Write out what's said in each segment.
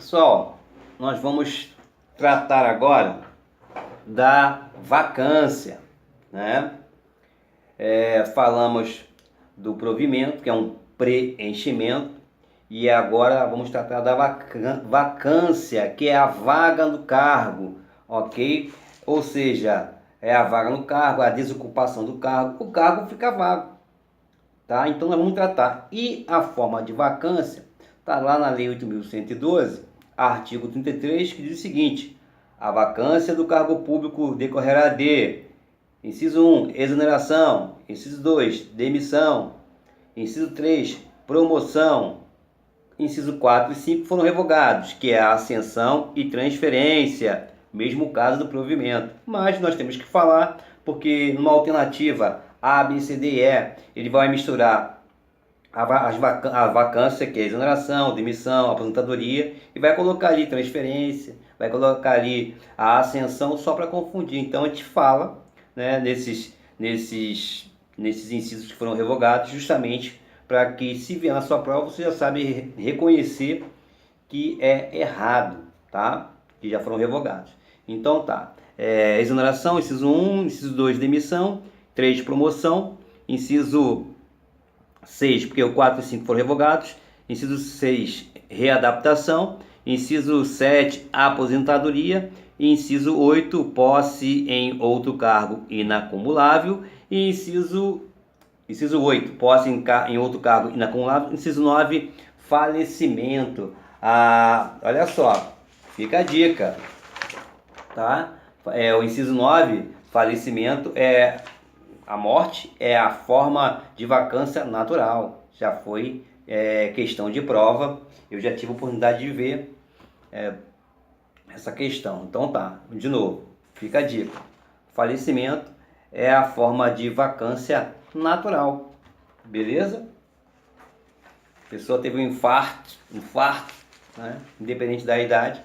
Pessoal, nós vamos tratar agora da vacância, né? Falamos do provimento, que é um preenchimento, e agora vamos tratar da vacância, que é a vaga no cargo, ok? Ou seja, é a vaga no cargo, a desocupação do cargo, o cargo fica vago, tá? Então nós vamos tratar. E a forma de vacância está lá na Lei 8.112, artigo 33, que diz o seguinte: a vacância do cargo público decorrerá de: inciso 1, exoneração; inciso 2, demissão; inciso 3, promoção; inciso 4 e 5 foram revogados, que é a ascensão e transferência, mesmo caso do provimento. Mas nós temos que falar, porque numa alternativa A, B, C, D e E, ele vai misturar a vacância, que é exoneração, demissão, aposentadoria, e vai colocar ali transferência, vai colocar ali a ascensão, só para confundir. Então a gente fala, né, nesses incisos que foram revogados, justamente para que, se vier na sua prova, você já sabe reconhecer que é errado, tá? Que já foram revogados. Então tá, exoneração, inciso 1, inciso 2, demissão; 3, promoção; inciso 6, porque o 4 e 5 foram revogados; inciso 6, readaptação; inciso 7, aposentadoria; inciso 8, posse em outro cargo inacumulável; e inciso 8, posse em outro cargo inacumulável; inciso 9, falecimento. Olha só, fica a dica, tá? O inciso 9, falecimento, a morte é a forma de vacância natural. Já foi questão de prova, eu já tive a oportunidade de ver essa questão. Então tá, de novo, fica a dica: falecimento é a forma de vacância natural, beleza? A pessoa teve um infarto, né? Independente da idade,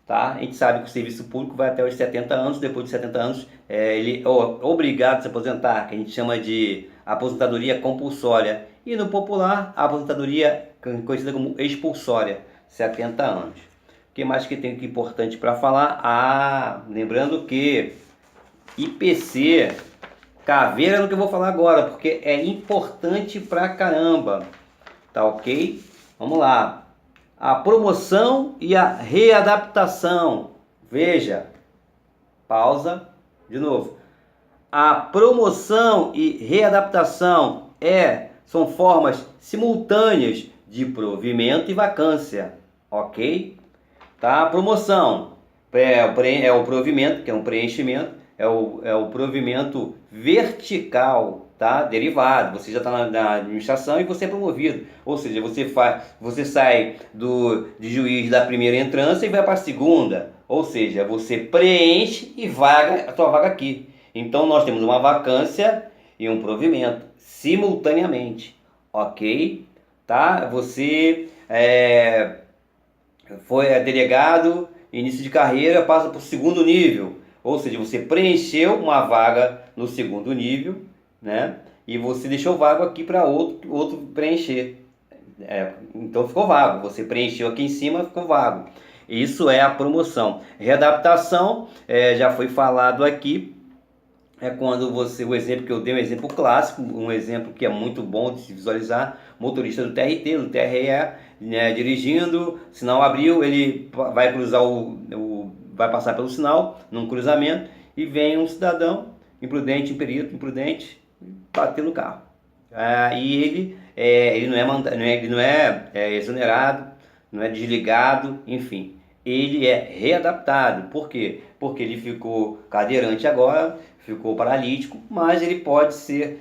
tá? A gente sabe que o serviço público vai até os 70 anos, depois de 70 anos ele é obrigado a se aposentar, que a gente chama de aposentadoria compulsória, e no popular, a aposentadoria conhecida como expulsória, 70 anos. O que mais que tem que importante para falar? Lembrando que IPC, caveira no que eu vou falar agora, porque é importante pra caramba, tá ok? Vamos lá. A promoção e a readaptação. Veja, pausa, de novo. A promoção e readaptação são formas simultâneas de provimento e vacância, ok? Tá? A promoção é o provimento, que é um preenchimento, é o provimento vertical, tá? Derivado. Você já está na administração e você é promovido. Ou seja, você sai de juiz da primeira entrância e vai para a segunda. Ou seja, você preenche e vaga a sua vaga aqui. Então nós temos uma vacância e um provimento simultaneamente, ok? Tá? Você foi delegado, início de carreira, passa para o segundo nível. Ou seja, você preencheu uma vaga no segundo nível, né? E você deixou vago aqui para outro preencher. Então ficou vago. Você preencheu aqui em cima, ficou vago. Isso é a promoção. Readaptação, já foi falado aqui. É quando o exemplo que eu dei, um exemplo clássico, um exemplo que é muito bom de se visualizar: motorista do TRT, do TRE, né, dirigindo, sinal abriu, ele vai cruzar vai passar pelo sinal, num cruzamento, e vem um cidadão imprudente, imprudente, bater no carro. E ele não é exonerado, não é desligado, enfim. Ele é readaptado. Por quê? Porque ele ficou cadeirante agora, ficou paralítico, mas ele pode ser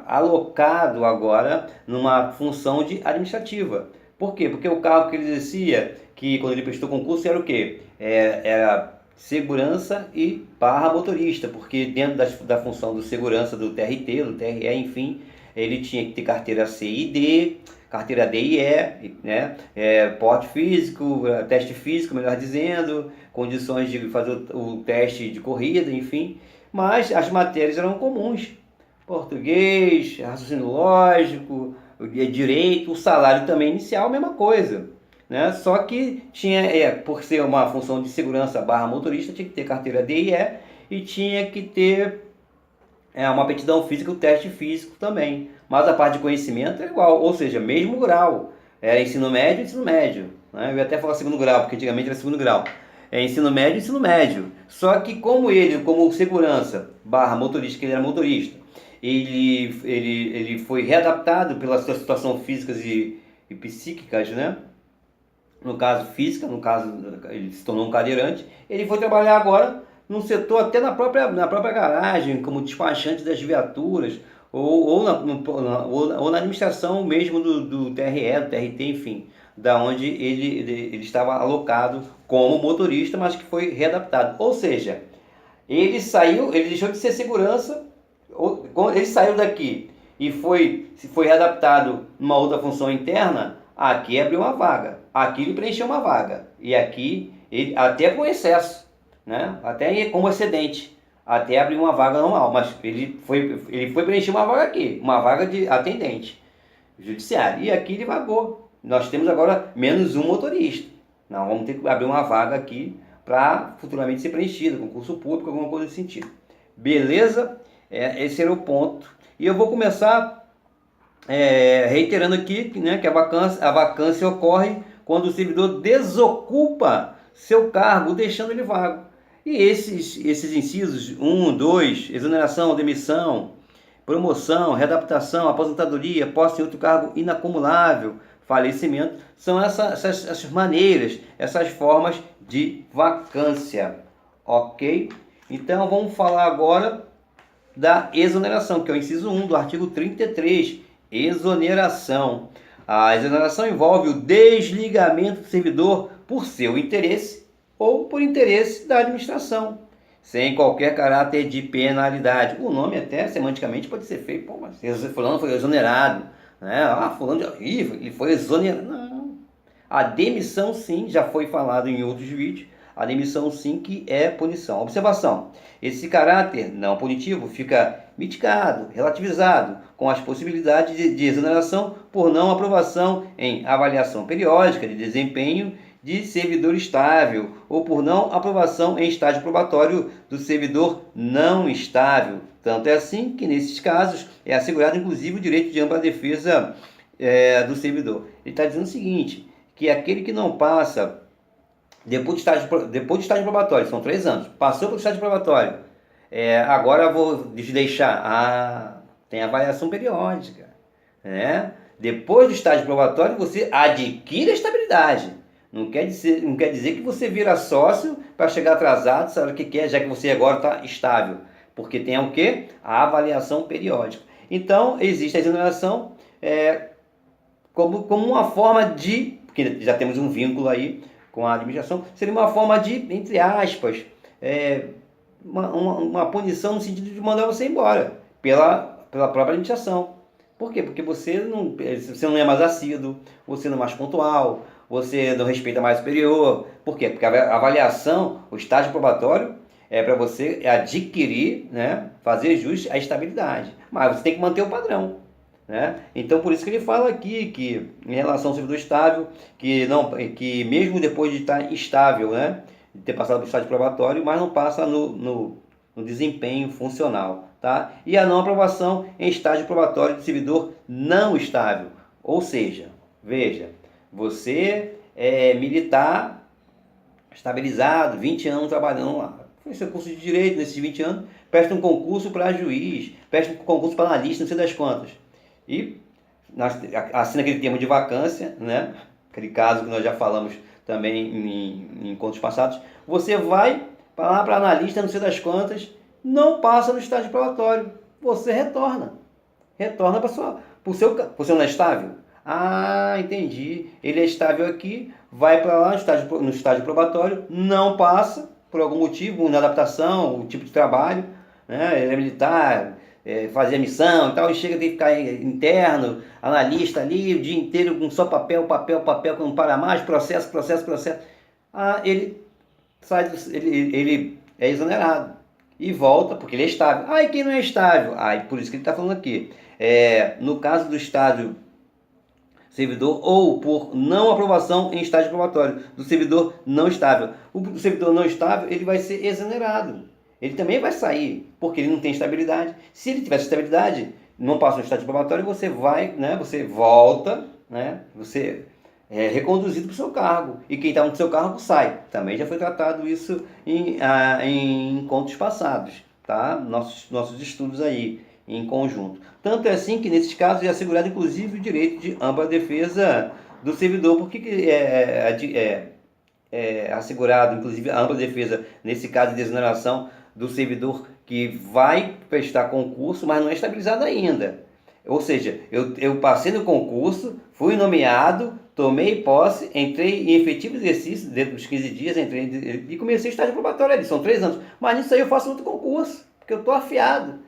alocado agora numa função administrativa. Por quê? Porque o cargo que ele exercia, que quando ele prestou concurso, era o quê? Era segurança e barra motorista, porque dentro da função do segurança do TRT, do TRE, enfim, ele tinha que ter carteira C e D, carteira D e E, né? Porte físico, teste físico, melhor dizendo, condições de fazer o teste de corrida, enfim. Mas as matérias eram comuns: português, raciocínio lógico, direito, o salário também inicial, mesma coisa. né? Só que tinha, por ser uma função de segurança barra motorista, tinha que ter carteira D e tinha que ter uma aptidão física, o teste físico também. Mas a parte de conhecimento é igual, ou seja, mesmo grau. Era ensino médio, né? Eu ia até falar segundo grau, porque antigamente era segundo grau. É ensino médio. Só que como ele, como segurança barra motorista, que ele era motorista, ele foi readaptado pelas suas situações físicas e psíquicas, né? No caso física, no caso ele se tornou um cadeirante, ele foi trabalhar agora num setor até na própria garagem, como despachante das viaturas, ou na administração mesmo do TRE, do TRT, enfim, da onde ele estava alocado como motorista, mas que foi readaptado. Ou seja, ele saiu, ele deixou de ser segurança, ele saiu daqui e foi readaptado numa outra função interna. Aqui abriu uma vaga, aqui ele preencheu uma vaga, e aqui ele, até com excesso, né? Até como excedente, até abrir uma vaga normal, mas ele foi preencher uma vaga aqui, uma vaga de atendente judiciário, e aqui ele vagou. Nós temos agora menos um motorista. Nós vamos ter que abrir uma vaga aqui para futuramente ser preenchida, concurso público, alguma coisa nesse sentido. Beleza? Esse era o ponto. E eu vou começar reiterando aqui, né, que a vacância ocorre quando o servidor desocupa seu cargo, deixando ele vago. E esses incisos 1, 2, exoneração, demissão, promoção, readaptação, aposentadoria, posse em outro cargo inacumulável, falecimento, são essas maneiras, essas formas de vacância, ok? Então vamos falar agora da exoneração, que é o inciso 1 do artigo 33, exoneração. A exoneração envolve o desligamento do servidor por seu interesse ou por interesse da administração, sem qualquer caráter de penalidade. O nome até semanticamente pode ser feito, pô, mas fulano foi exonerado, né? Fulano de horrível, ele foi exonerado. Não. A demissão sim, já foi falado em outros vídeos, a demissão sim que é punição. Observação, esse caráter não punitivo fica mitigado, relativizado, com as possibilidades de exoneração por não aprovação em avaliação periódica de desempenho de servidor estável ou por não aprovação em estágio probatório do servidor não estável. Tanto é assim que, nesses casos, é assegurado inclusive o direito de ampla defesa do servidor. Ele está dizendo o seguinte, que aquele que não passa, depois do estágio probatório, são 3 anos, passou pelo estágio probatório, agora vou deixar, tem avaliação periódica, né? Depois do estágio probatório, você adquire a estabilidade. Não quer dizer que você vira sócio para chegar atrasado, sabe o que é, já que você agora está estável. Porque tem o quê? A avaliação periódica. Então, existe a exoneração como uma forma de, porque já temos um vínculo aí com a administração, seria uma forma de, entre aspas, uma punição no sentido de mandar você embora pela própria administração. Por quê? Porque você não é mais assíduo, você não é mais pontual, você não respeita mais o superior. Por quê? Porque a avaliação, o estágio probatório, é para você adquirir, né, fazer jus à estabilidade. Mas você tem que manter o padrão, né? Então, por isso que ele fala aqui que, em relação ao servidor estável, que mesmo depois de estar estável, né, de ter passado pelo estágio probatório, mas não passa no desempenho funcional. Tá? E a não aprovação em estágio probatório de servidor não estável. Ou seja, veja, você é militar estabilizado, 20 anos trabalhando lá. Fez seu curso de direito nesses 20 anos, presta um concurso para juiz, presta um concurso para analista, não sei das quantas. E assina aquele termo de vacância, né? Aquele caso que nós já falamos também em encontros passados. Você vai lá para analista, não sei das quantas, não passa no estágio probatório, você retorna para você não é estável? Entendi, ele é estável aqui, vai para lá no estágio probatório, não passa, por algum motivo, na adaptação, o tipo de trabalho, né? Ele é militar, fazia missão e tal, e chega a ter que ficar interno, analista ali, o dia inteiro com só papel, que não para mais, processo. Ele sai, ele é exonerado. E volta, porque ele é estável. E quem não é estável? Por isso que ele está falando aqui. No caso do estágio servidor ou por não aprovação em estágio probatório do servidor não estável. O servidor não estável, ele vai ser exonerado. Ele também vai sair, porque ele não tem estabilidade. Se ele tivesse estabilidade, não passa no estágio probatório, você vai, né, você volta, né, você é reconduzido para o seu cargo. E quem está no seu cargo sai. Também já foi tratado isso em encontros passados, tá? Nossos estudos aí em conjunto. Tanto é assim que nesses casos é assegurado inclusive o direito de ampla defesa do servidor. Por que é assegurado inclusive a ampla defesa nesse caso de exoneração do servidor que vai prestar concurso, mas não é estabilizado ainda? Ou seja, eu passei no concurso, fui nomeado, tomei posse, entrei em efetivo exercício dentro dos 15 dias, entrei e comecei o estágio probatório ali, são 3 anos. Mas nisso aí eu faço outro concurso, porque eu estou afiado.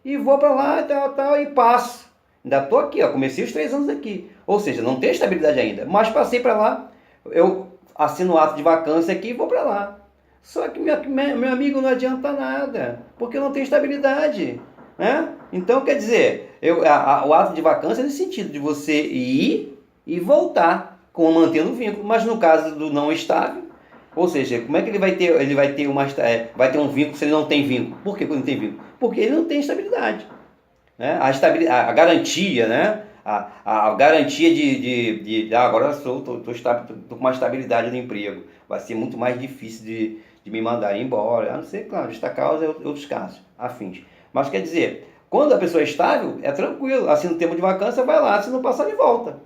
E vou para lá, tal, e passo. Ainda estou aqui, ó, comecei os 3 anos aqui. Ou seja, não tenho estabilidade ainda, mas passei para lá, eu assino o ato de vacância aqui e vou para lá. Só que, meu amigo, não adianta nada, porque eu não tenho estabilidade. Né? Então, quer dizer, o ato de vacância é nesse sentido, de você ir e voltar, mantendo o vínculo. Mas no caso do não estável, ou seja, como é que ele vai ter, vai ter um vínculo se ele não tem vínculo? Por que ele não tem vínculo? Porque ele não tem estabilidade. Né? A garantia, né? A garantia agora estou com uma estabilidade no emprego. Vai ser muito mais difícil de me mandar embora, a não ser, claro, esta causa e outros casos afins. Mas quer dizer, quando a pessoa é estável, é tranquilo. Assina o termo de vacância, vai lá, se não passar, de volta.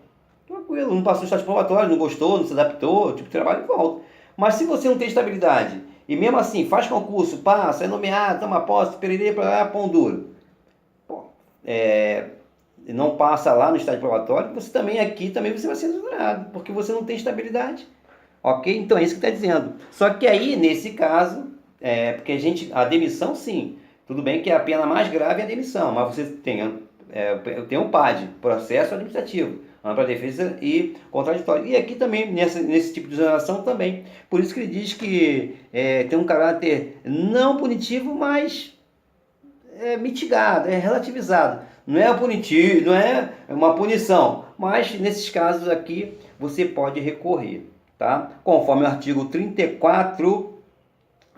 Tranquilo, não passou o estágio probatório, não gostou, não se adaptou, tipo de trabalho, de volta. Mas se você não tem estabilidade, e mesmo assim faz concurso, passa, é nomeado, toma posse, pererê, para lá, pão duro, não passa lá no estágio probatório, você também aqui também você vai ser exonerado, porque você não tem estabilidade. Ok? Então é isso que está dizendo. Só que aí, nesse caso, porque a demissão, sim, tudo bem que a pena mais grave é a demissão, mas você tem um PAD, processo administrativo, ampla defesa e contraditório. E aqui também, nesse tipo de exoneração também. Por isso que ele diz que tem um caráter não punitivo, mas mitigado, relativizado. Não é punitivo, não é uma punição, mas nesses casos aqui você pode recorrer. Tá? Conforme o artigo 34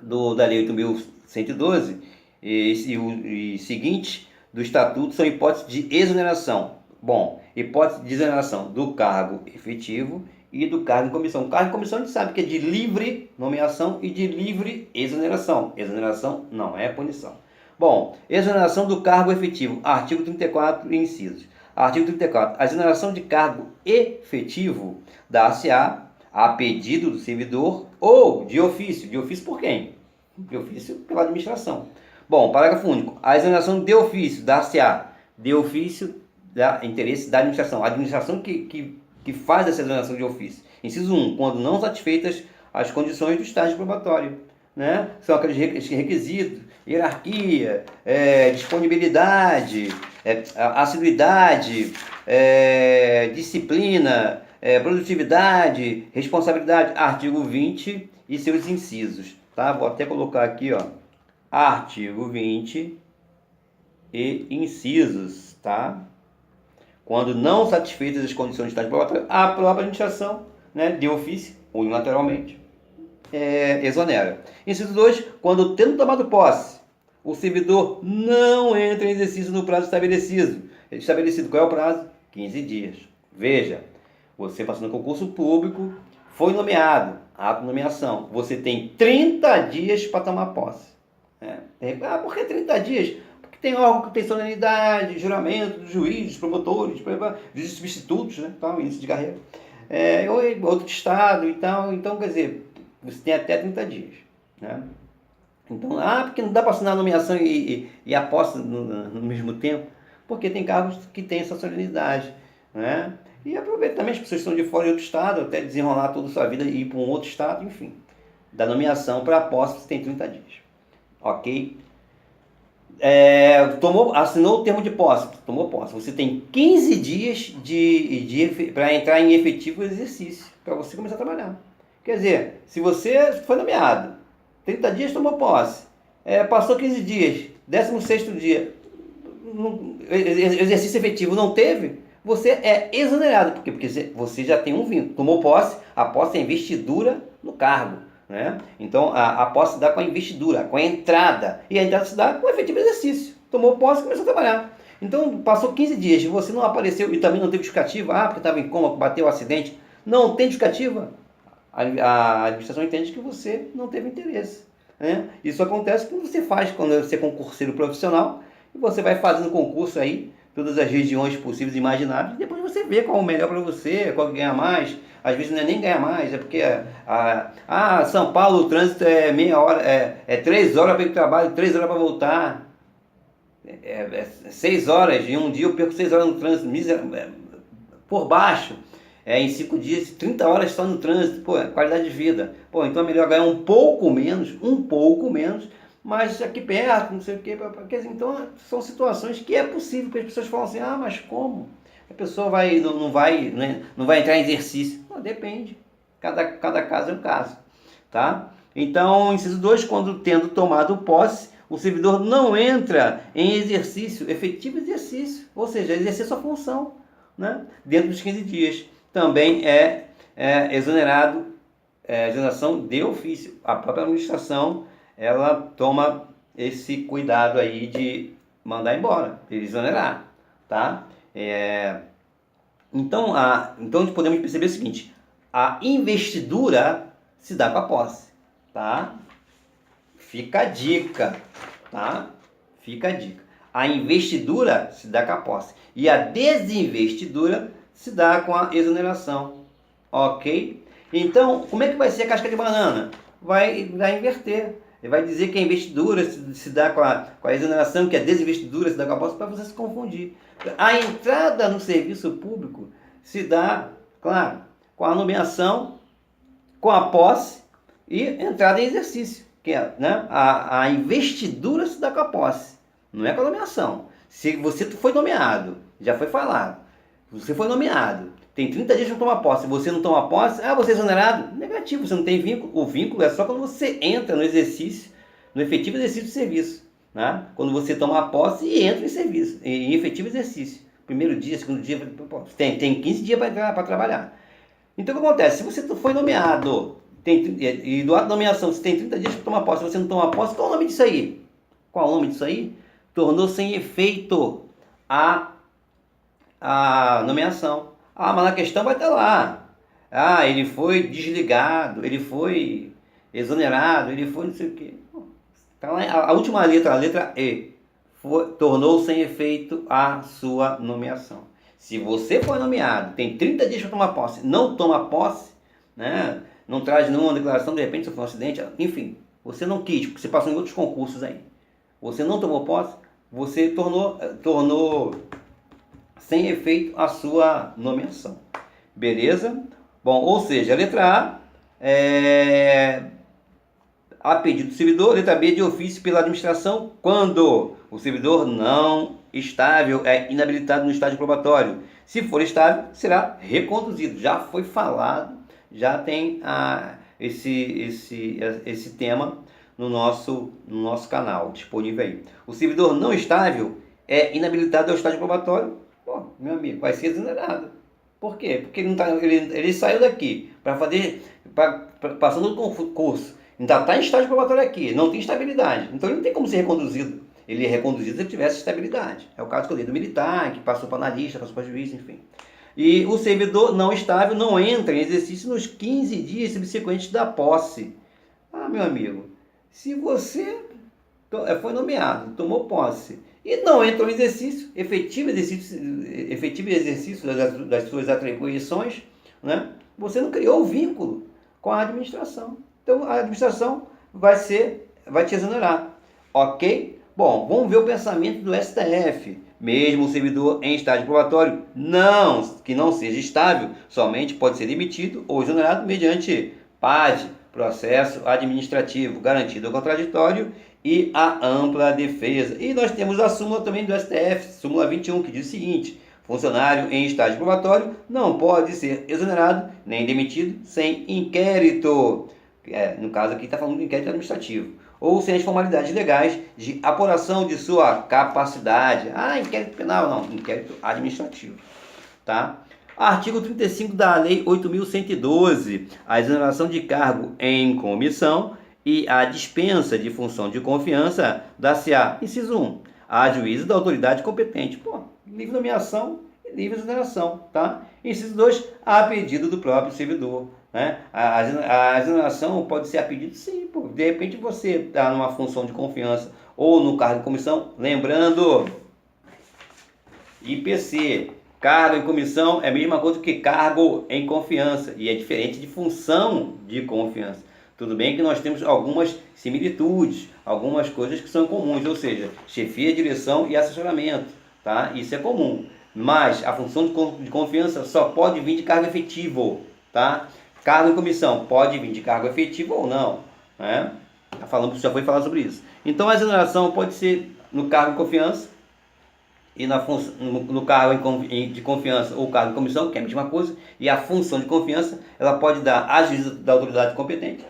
da Lei 8.112 e seguinte do Estatuto, são hipóteses de exoneração. Bom, hipótese de exoneração do cargo efetivo e do cargo em comissão. O cargo em comissão a gente sabe que é de livre nomeação e de livre exoneração. Exoneração não é punição. Bom, exoneração do cargo efetivo, artigo 34, incisos. Artigo 34. A exoneração de cargo efetivo dá-se-á a pedido do servidor ou de ofício. De ofício por quem? De ofício pela administração. Bom, parágrafo único. A exoneração de ofício dar-se-á de ofício da interesse da administração. A administração que faz essa exoneração de ofício. Inciso 1. Quando não satisfeitas as condições do estágio probatório. Né? São aqueles requisitos, hierarquia, disponibilidade, assiduidade, disciplina, produtividade, responsabilidade, artigo 20 e seus incisos, tá? Vou até colocar aqui, ó, artigo 20 e incisos, tá? Quando não satisfeitas as condições de estágio probatório, a própria administração, né, de ofício, unilateralmente, exonera. Inciso 2, quando tendo tomado posse, o servidor não entra em exercício no prazo estabelecido. Qual é o prazo? 15 dias. Veja, você passou no concurso público, foi nomeado, ato de nomeação. Você tem 30 dias para tomar posse. Por que 30 dias? Porque tem órgão que tem solenidade, juramento dos juízes, promotores, juízes substitutos, né, tal, início de carreira. Outro estado, então, quer dizer, você tem até 30 dias. Né? Então, porque não dá para assinar a nomeação e a posse no mesmo tempo? Porque tem cargos que têm essa solenidade. Né? E aproveita também as pessoas que estão de fora de outro estado, até desenrolar toda a sua vida e ir para um outro estado, enfim. Da nomeação para a posse você tem 30 dias. Ok? Assinou o termo de posse, tomou posse. Você tem 15 dias para entrar em efetivo exercício, para você começar a trabalhar. Quer dizer, se você foi nomeado, 30 dias tomou posse, passou 15 dias, 16º dia, exercício efetivo não teve, você é exonerado. Por quê? Porque você já tem um vínculo. Tomou posse, a posse é investidura no cargo. Né? Então, a posse se dá com a investidura, com a entrada. E a entrada se dá com o efetivo exercício. Tomou posse e começou a trabalhar. Então, passou 15 dias e você não apareceu e também não teve justificativa. Porque estava em coma, bateu o acidente. Não tem justificativa. A administração entende que você não teve interesse. Né? Isso acontece quando você faz, quando você é concurseiro profissional, e você vai fazendo concurso aí, todas as regiões possíveis e imagináveis, e depois você vê qual é o melhor para você, qual que ganha mais. Às vezes não é nem ganhar mais, é porque São Paulo o trânsito é meia hora, é 3 horas para ir para o trabalho, 3 horas para voltar. 6 horas, em um dia eu perco 6 horas no trânsito, por baixo. Em 5 dias, 30 horas só no trânsito, pô, qualidade de vida. Pô, então é melhor ganhar um pouco menos, mas aqui perto, não sei o quê. Então são situações que é possível, que as pessoas falam assim, mas como? A pessoa não vai entrar em exercício. Pô, depende, cada caso é um caso, tá? Então, inciso 2, quando tendo tomado posse, o servidor não entra em exercício, efetivo exercício, ou seja, exercer sua função, né, dentro dos 15 dias. Também é exonerado, exoneração de ofício. A própria administração, ela toma esse cuidado aí de mandar embora, de exonerar, tá? Então podemos perceber o seguinte, a investidura se dá com a posse, tá? Fica a dica, tá? Fica a dica. A investidura se dá com a posse e a desinvestidura se dá com a exoneração, ok? Então, como é que vai ser a casca de banana? Vai inverter. Ele vai dizer que a investidura se dá com a exoneração, que a desinvestidura se dá com a posse, para você se confundir. A entrada no serviço público se dá, claro, com a nomeação, com a posse e entrada em exercício. Que é, né? A investidura se dá com a posse, não é com a nomeação. Se você foi nomeado, já foi falado, você foi nomeado, tem 30 dias para tomar posse, você não toma posse, você é exonerado? Negativo, você não tem vínculo. O vínculo é só quando você entra no exercício, no efetivo exercício de serviço. Né? Quando você toma a posse e entra em serviço, em efetivo exercício. Primeiro dia, segundo dia, tem 15 dias para trabalhar. Então o que acontece? Se você foi nomeado, e do ato de nomeação, você tem 30 dias para tomar posse, se você não toma posse, qual é o nome disso aí? Qual é o nome disso aí? Tornou sem efeito a nomeação. Mas a questão vai estar lá. Ele foi desligado, ele foi exonerado, ele foi não sei o quê. Tá lá, a última letra, a letra E, tornou sem efeito a sua nomeação. Se você foi nomeado, tem 30 dias para tomar posse, não toma posse, né? Não traz nenhuma declaração, de repente sofreu um acidente, enfim, você não quis, porque você passou em outros concursos aí. Você não tomou posse, você tornou sem efeito a sua nomeação. Beleza? Bom, ou seja, a letra A pedido do servidor, letra B, de ofício pela administração, quando o servidor não estável é inabilitado no estágio probatório. Se for estável, será reconduzido. Já foi falado, já tem esse tema no nosso canal disponível aí. O servidor não estável é inabilitado ao estágio probatório. Pô, meu amigo, vai ser exonerado. Por quê? Porque ele saiu daqui para fazer, passando no concurso, ainda está em estágio probatório aqui, não tem estabilidade. Então ele não tem como ser reconduzido. Ele é reconduzido se ele tivesse estabilidade. É o caso que eu dei do militar, que passou para analista, passou para juiz, enfim. E o servidor não estável não entra em exercício nos 15 dias subsequentes da posse. Meu amigo, se você foi nomeado, tomou posse, e não entrou em exercício, efetivo exercício das suas atribuições, né? Você não criou o vínculo com a administração. Então a administração vai te exonerar. Ok? Bom, vamos ver o pensamento do STF. Mesmo o servidor em estágio probatório que não seja estável, somente pode ser demitido ou exonerado mediante PAD, processo administrativo garantido ao contraditório, e a ampla defesa. E nós temos a súmula também do STF, súmula 21, que diz o seguinte: funcionário em estágio probatório não pode ser exonerado nem demitido sem inquérito. No caso aqui está falando de inquérito administrativo, ou sem as formalidades legais de apuração de sua capacidade. Inquérito penal, não, inquérito administrativo. tá? Artigo 35 da Lei 8.112, a exoneração de cargo em comissão e a dispensa de função de confiança dar-se-á, inciso 1, a juízo da autoridade competente. Pô, livre nomeação e livre exoneração, tá? Inciso 2, a pedido do próprio servidor, né? A exoneração pode ser a pedido, sim, pô. De repente você está numa função de confiança ou no cargo de comissão, lembrando, IPC, cargo em comissão é a mesma coisa que cargo em confiança e é diferente de função de confiança. Tudo bem que nós temos algumas similitudes, algumas coisas que são comuns, ou seja, chefia, direção e assessoramento, tá? Isso é comum, mas a função de confiança só pode vir de cargo efetivo, tá? Cargo em comissão pode vir de cargo efetivo ou não, né? Já foi falar sobre isso. Então a exoneração pode ser no cargo de confiança e no cargo de confiança ou cargo de comissão, que é a mesma coisa, e a função de confiança ela pode dar a juízo da autoridade competente.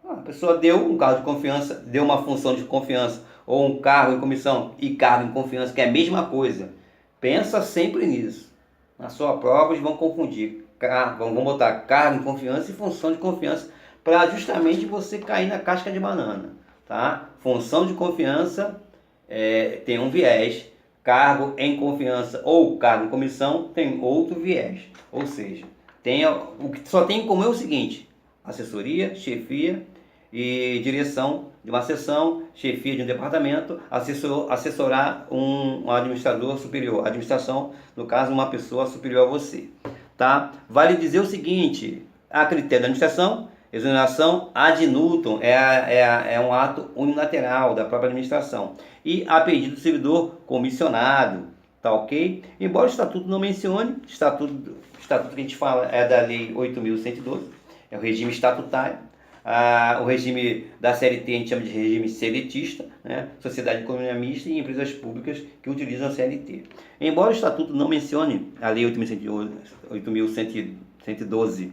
A pessoa deu um cargo de confiança, deu uma função de confiança ou um cargo em comissão e cargo em confiança, que é a mesma coisa. Pensa sempre nisso. Na sua prova eles vão confundir, vão botar cargo em confiança e função de confiança para justamente você cair na casca de banana, tá? Função de confiança tem um viés, cargo em confiança ou cargo em comissão tem outro viés. Ou seja, o que só tem em comum é o seguinte: assessoria, chefia e direção de uma seção, chefia de um departamento, assessorar um administrador superior, administração, no caso, uma pessoa superior a você, tá? Vale dizer o seguinte: a critério da administração, exoneração ad nutum é um ato unilateral da própria administração e a pedido do servidor comissionado, tá ok? Embora o estatuto não mencione, estatuto que a gente fala é da Lei 8.112, é o regime estatutário. O regime da CLT a gente chama de regime seletista, né? Sociedade de economia mista e empresas públicas que utilizam a CLT. Embora o estatuto não mencione, a Lei 8.112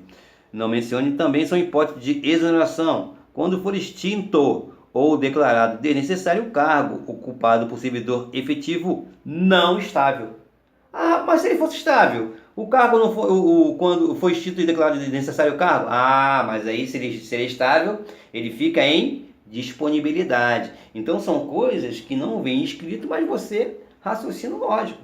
não mencione, também são hipóteses de exoneração quando for extinto ou declarado desnecessário o cargo ocupado por servidor efetivo não estável. Ah, mas se ele fosse estável, o cargo não foi, quando foi extinto e declarado desnecessário o cargo? Ah, mas aí se ele é estável, ele fica em disponibilidade. Então são coisas que não vem escrito, mas você raciocina lógico.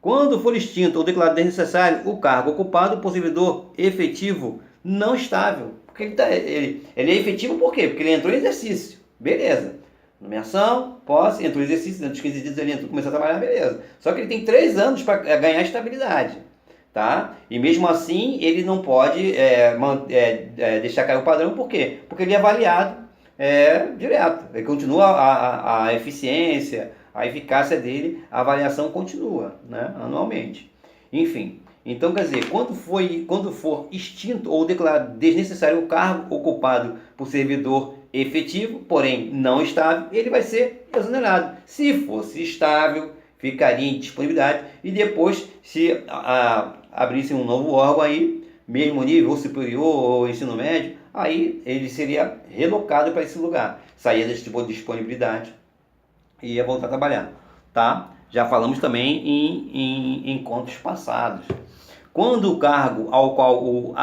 Quando for extinto ou declarado desnecessário o cargo ocupado por servidor efetivo não estável. Porque ele é efetivo por quê? Porque ele entrou em exercício. Beleza. Nomeação, posse, entrou em exercício, dentro dos 15 dias ele começou a trabalhar, beleza. Só que ele tem 3 anos para ganhar estabilidade. Tá? E mesmo assim ele não pode deixar cair o padrão, por quê? Porque ele é avaliado direto. Ele continua a eficiência, a eficácia dele, a avaliação continua, né? Anualmente. Enfim. Então, quer dizer, quando for extinto ou declarado desnecessário o cargo ocupado por servidor efetivo, porém não estável, ele vai ser exonerado. Se fosse estável, ficaria em disponibilidade e depois, se abrisse um novo órgão aí, mesmo nível, ou superior, ou ensino médio, aí ele seria relocado para esse lugar, saía da disponibilidade e ia voltar a trabalhar, tá? Já falamos também em encontros passados. Quando o cargo ao qual o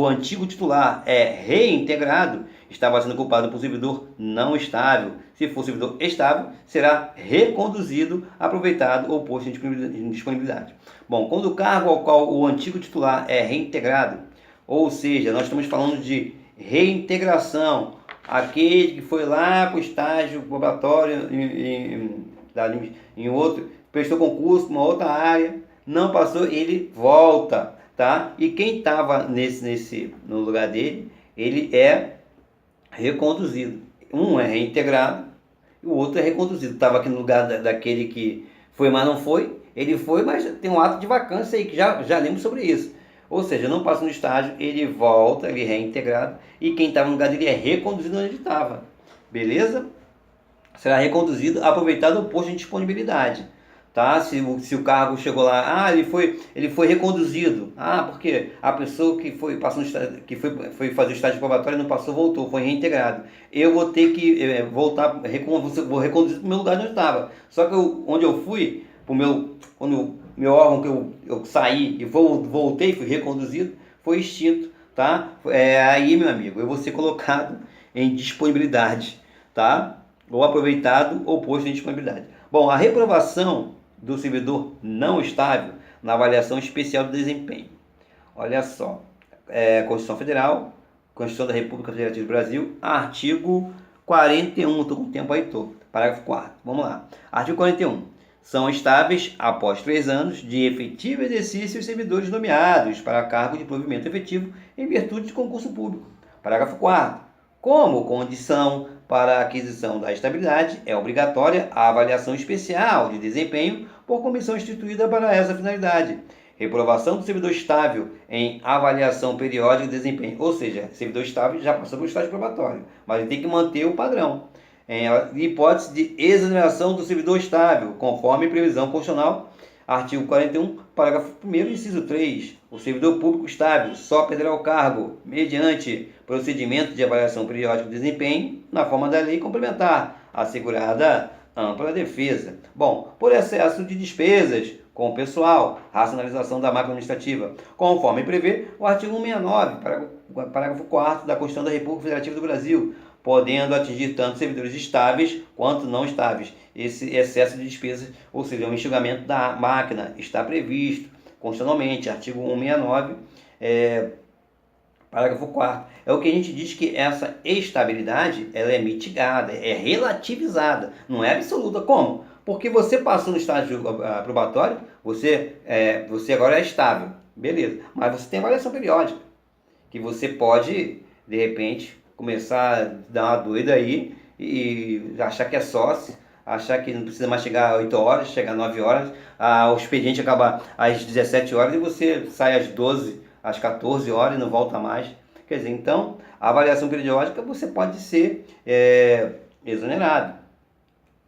antigo titular é reintegrado estava sendo ocupado por servidor não estável, se for servidor estável, será reconduzido, aproveitado ou posto em disponibilidade. Bom, quando o cargo ao qual o antigo titular é reintegrado, ou seja, nós estamos falando de reintegração, aquele que foi lá para o estágio probatório em outro, prestou concurso uma outra área, não passou, ele volta, tá? E quem estava no lugar dele, ele é reconduzido. Um é reintegrado e o outro é reconduzido. Estava aqui no lugar daquele que foi, mas não foi. Ele foi, mas tem um ato de vacância aí, que já lembro sobre isso. Ou seja, não passa no estágio, ele volta, ele é reintegrado. E quem estava no lugar dele é reconduzido onde ele estava. Beleza? Será reconduzido, aproveitado o posto de disponibilidade. Tá? Se o cargo chegou lá, ele foi reconduzido. Porque a pessoa que foi fazer o estágio probatório não passou, voltou, foi reintegrado. Eu vou ter que vou reconduzido para o meu lugar onde eu estava. Só que onde eu fui, quando eu meu órgão que eu saí e voltei, fui reconduzido, foi extinto, tá? Aí, meu amigo, eu vou ser colocado em disponibilidade, tá? Ou aproveitado ou posto em disponibilidade. Bom, a reprovação do servidor não estável na avaliação especial do desempenho. Olha só, Constituição Federal, Constituição da República Federativa do Brasil, artigo 41, estou com o tempo aí todo, parágrafo 4º, vamos lá. Artigo 41. São estáveis, após 3 anos de efetivo exercício, os servidores nomeados para cargo de provimento efetivo em virtude de concurso público. Parágrafo 4º. Como condição para a aquisição da estabilidade, é obrigatória a avaliação especial de desempenho por comissão instituída para essa finalidade. Reprovação do servidor estável em avaliação periódica de desempenho. Ou seja, servidor estável já passou pelo estágio probatório, mas ele tem que manter o padrão. Em hipótese de exoneração do servidor estável, conforme previsão constitucional, artigo 41, parágrafo 1º, inciso 3. O servidor público estável só perderá o cargo mediante procedimento de avaliação periódica de desempenho na forma da lei complementar, assegurada ampla defesa. Bom, por excesso de despesas com o pessoal, racionalização da máquina administrativa, conforme prevê o artigo 169, parágrafo 4º da Constituição da República Federativa do Brasil, podendo atingir tanto servidores estáveis quanto não estáveis. Esse excesso de despesas, ou seja, o enxugamento da máquina, está previsto constitucionalmente, artigo 169, parágrafo 4º. É o que a gente diz que essa estabilidade ela é mitigada, é relativizada, não é absoluta. Como? Porque você passou no estágio probatório, você agora é estável, beleza. Mas você tem avaliação periódica, que você pode, de repente, começar a dar uma doida aí e achar que é sócio, achar que não precisa mais chegar às 8 horas, chegar às 9 horas, o expediente acaba às 17 horas e você sai às 12, às 14 horas e não volta mais. Quer dizer, então, a avaliação periódica você pode ser exonerado,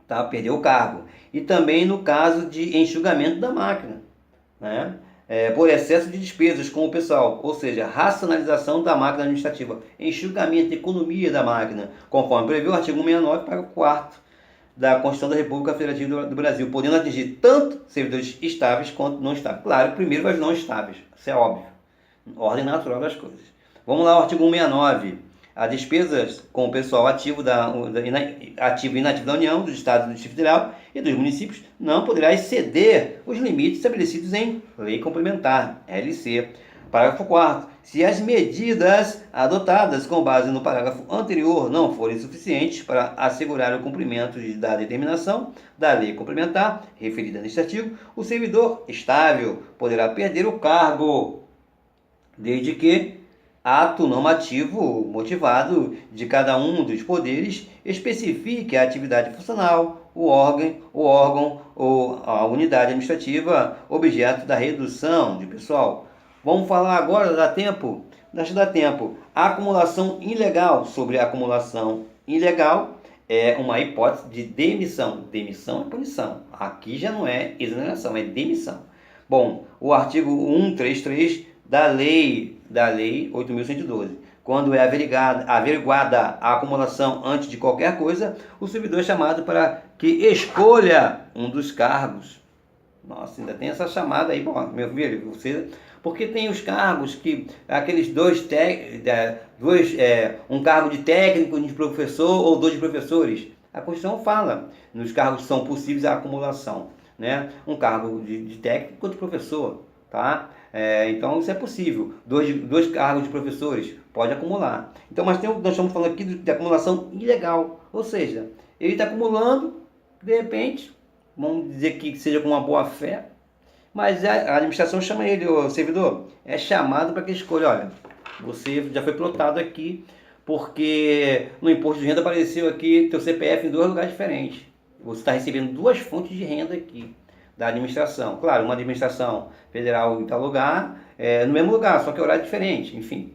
tá? Perder o cargo. E também no caso de enxugamento da máquina, né? Por excesso de despesas com o pessoal, ou seja, racionalização da máquina administrativa, enxugamento, economia da máquina, conforme prevê o artigo 169, parágrafo 4º da Constituição da República Federativa do Brasil, podendo atingir tanto servidores estáveis quanto não estáveis. Claro, primeiro vai os não estáveis, isso é óbvio, ordem natural das coisas. Vamos lá, o artigo 169. As despesas com o pessoal ativo ativo e inativo da União, dos Estados do Distrito Federal e dos municípios não poderá exceder os limites estabelecidos em Lei Complementar, LC. Parágrafo 4º. Se as medidas adotadas com base no parágrafo anterior não forem suficientes para assegurar o cumprimento da determinação da Lei Complementar referida neste artigo, o servidor estável poderá perder o cargo, desde que ato normativo motivado de cada um dos poderes especifique a atividade funcional, o órgão ou a unidade administrativa objeto da redução de pessoal. Vamos falar agora, dá tempo? Deixa dar tempo. A acumulação ilegal. Sobre a acumulação ilegal é uma hipótese de demissão. Demissão é punição. Aqui já não é exoneração, é demissão. Bom, o artigo 133 da Lei 8.112. Quando é averiguada a acumulação antes de qualquer coisa, o servidor é chamado para que escolha um dos cargos. Nossa, ainda tem essa chamada aí, bom, meu filho, porque tem os cargos que, aqueles um cargo de técnico, de professor ou 2 de professores. A Constituição fala nos cargos que são possíveis a acumulação, né? Um cargo de técnico ou de professor, tá? Então isso é possível. Dois cargos de professores pode acumular. Então, mas nós estamos falando aqui de acumulação ilegal, ou seja, ele está acumulando, de repente, vamos dizer que seja com uma boa fé, mas a administração chama ele, o servidor, é chamado para que escolha, olha, você já foi plotado aqui porque no imposto de renda apareceu aqui teu CPF em 2 lugares diferentes. Você está recebendo 2 fontes de renda aqui da administração. Claro, uma administração federal em tal lugar, no mesmo lugar, só que horário diferente, enfim.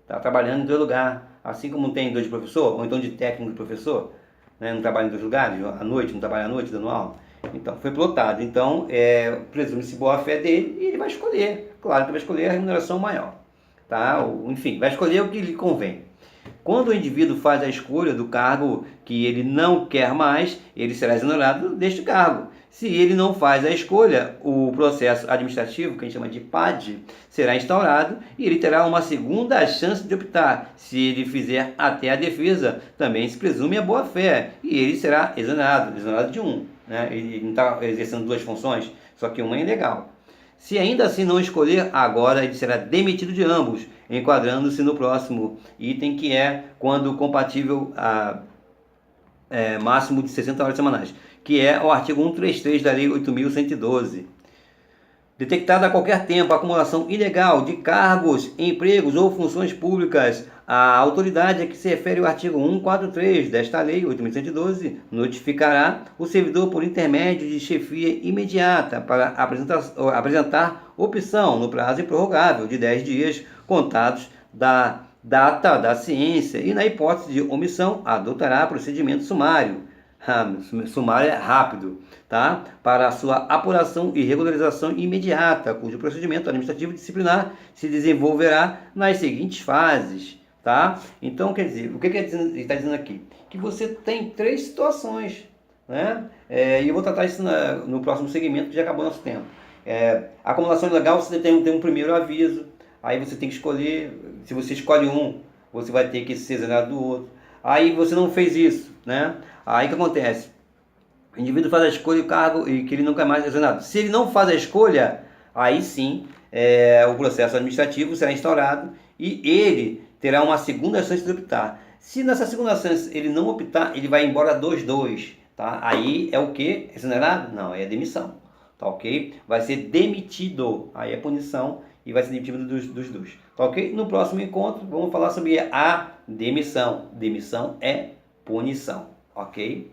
Está trabalhando em 2 lugares, assim como tem 2 de professor, ou então de técnico de professor, né? Não trabalha em 2 lugares, à noite, não trabalha à noite dando aula. Então, foi plotado. Então, presume-se boa fé dele e ele vai escolher. Claro que vai escolher a remuneração maior. Tá? Enfim, vai escolher o que lhe convém. Quando o indivíduo faz a escolha do cargo que ele não quer mais, ele será exonerado deste cargo, Se ele não faz a escolha, o processo administrativo, que a gente chama de PAD, será instaurado e ele terá uma segunda chance de optar. Se ele fizer até a defesa, também se presume a boa-fé e ele será exonerado de um. Né? Ele não está exercendo duas funções, só que uma é ilegal. Se ainda assim não escolher, agora ele será demitido de ambos, enquadrando-se no próximo item, que é quando compatível a máximo de 60 horas semanais, que é o artigo 133 da Lei 8.112. Detectada a qualquer tempo a acumulação ilegal de cargos, empregos ou funções públicas, a autoridade a que se refere o artigo 143 desta Lei 8.112 notificará o servidor por intermédio de chefia imediata para apresentar opção no prazo improrrogável de 10 dias contados da data da ciência e, na hipótese de omissão, adotará procedimento sumário. Sumário é rápido, tá? Para a sua apuração e regularização imediata, cujo procedimento administrativo disciplinar se desenvolverá nas seguintes fases, tá? Então, quer dizer, o que ele está dizendo aqui? Que você tem três situações, né? E eu vou tratar isso no próximo segmento, que já acabou nosso tempo. Acumulação ilegal, você tem um primeiro aviso, aí você tem que escolher. Se você escolhe um, você vai ter que ser exonerado do outro. Aí você não fez isso, né? Aí o que acontece? O indivíduo faz a escolha, o cargo, e que ele nunca mais é exonerado. Se ele não faz a escolha, aí sim o processo administrativo será instaurado e ele terá uma segunda chance de optar. Se nessa segunda chance ele não optar, ele vai embora 2-2, tá? Aí é o que? Exonerado? Não, aí é demissão, tá ok? Vai ser demitido, aí é punição e vai ser demitido dos dois, tá ok? No próximo encontro vamos falar sobre a demissão. Demissão é punição, ok?